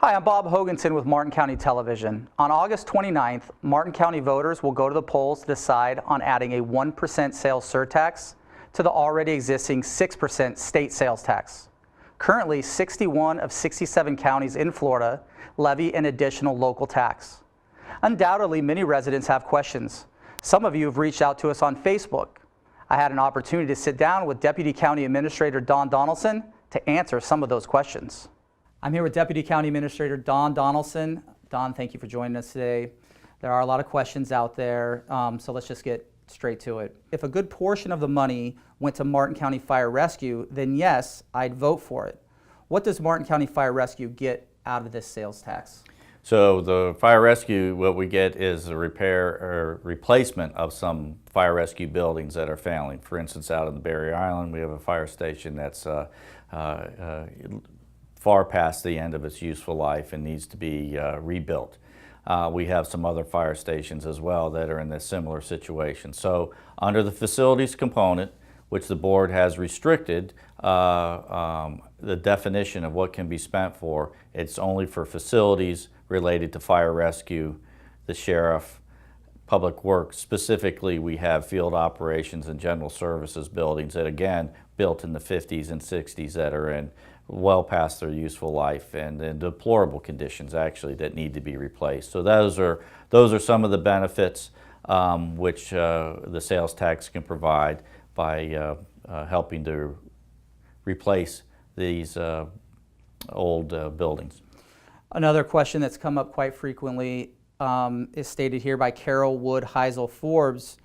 Hi, I'm Bob Hoganson with Martin County Television. On August 29th, Martin County voters will go to the polls to decide on adding a 1% sales surtax to the already existing 6% state sales tax. Currently, 61 of 67 counties in Florida levy an additional local tax. Undoubtedly, many residents have questions. Some of you have reached out to us on Facebook. I had an opportunity to sit down with Deputy County Administrator Donaldson to answer some of those questions. I'm here with Deputy County Administrator Donaldson. Don, thank you for joining us today. There are a lot of questions out there, so let's just get straight to it. If a good portion of the money went to Martin County Fire Rescue, then yes, I'd vote for it. What does Martin County Fire Rescue get out of this sales tax? So the fire rescue, what we get is a repair or replacement of some fire rescue buildings that are failing. For instance, out in the Barrier Island, we have a fire station that's far past the end of its useful life and needs to be rebuilt. We have some other fire stations as well that are in a similar situation. So under the facilities component, which the board has restricted the definition of what can be spent for, it's only for facilities related to fire rescue, the sheriff, public works. Specifically, we have field operations and general services buildings that, again, built in the 50s and 60s that are in well past their useful life and in deplorable conditions, actually, that need to be replaced. So those are some of the benefits which the sales tax can provide by helping to replace these old buildings. Another question that's come up quite frequently is stated here by Carol Wood Heisel Forbes.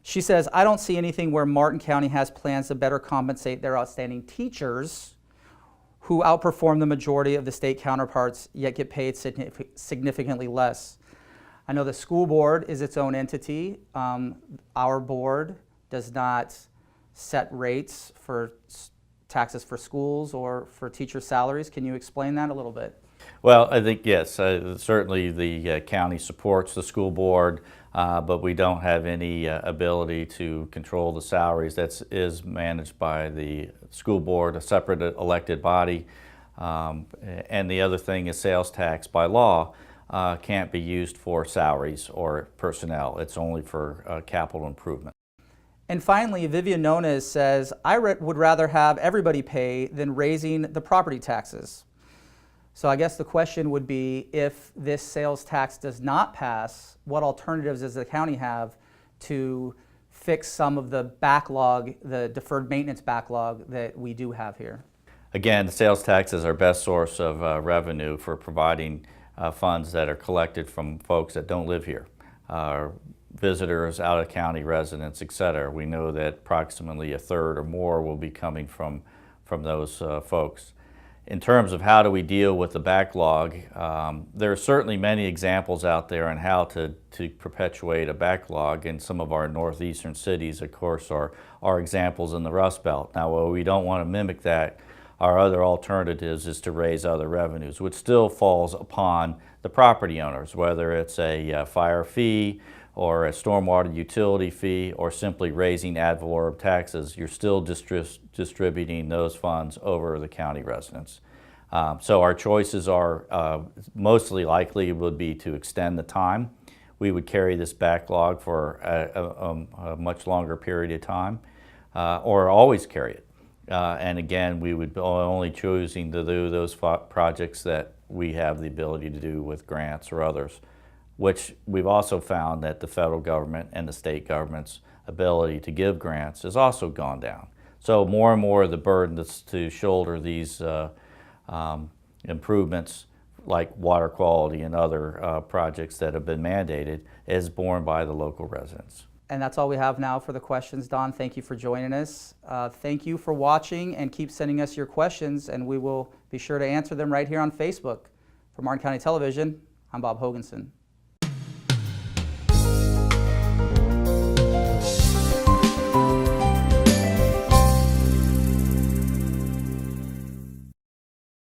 She says, I don't see anything where Martin County has plans to better compensate their outstanding teachers who outperform the majority of the state counterparts, yet get paid significantly less. I know the school board is its own entity. Our board does not set rates for taxes for schools or for teacher salaries. Can you explain that a little bit? Well, I think, yes, certainly the county supports the school board, but we don't have any ability to control the salaries. That is managed by the school board, a separate elected body. And the other thing is sales tax by law can't be used for salaries or personnel. It's only for capital improvement. And finally, Vivian Nones says, I would rather have everybody pay than raising the property taxes. So I guess the question would be, if this sales tax does not pass, what alternatives does the county have to fix some of the backlog, the deferred maintenance backlog that we do have here? Again, the sales tax is our best source of revenue for providing funds that are collected from folks that don't live here, visitors, out-of-county residents, etc. We know that approximately a third or more will be coming from those folks. In terms of how do we deal with the backlog, there are certainly many examples out there on how to perpetuate a backlog, and some of our northeastern cities, of course, are examples in the Rust Belt. Now, while we don't want to mimic that, our other alternatives is to raise other revenues, which still falls upon the property owners, whether it's a fire fee or a stormwater utility fee, or simply raising ad valorem taxes. You're still distributing those funds over the county residents. So our choices are mostly likely would be to extend the time. We would carry this backlog for a much longer period of time, or always carry it. And again, we would be only choosing to do those projects that we have the ability to do with grants or others, which we've also found that the federal government and the state government's ability to give grants has also gone down. So more and more of the burden that's to shoulder these improvements like water quality and other projects that have been mandated is borne by the local residents. And that's all we have now for the questions. Don, thank you for joining us. Thank you for watching, and keep sending us your questions, and we will be sure to answer them right here on Facebook. For Martin County Television, I'm Bob Hoganson.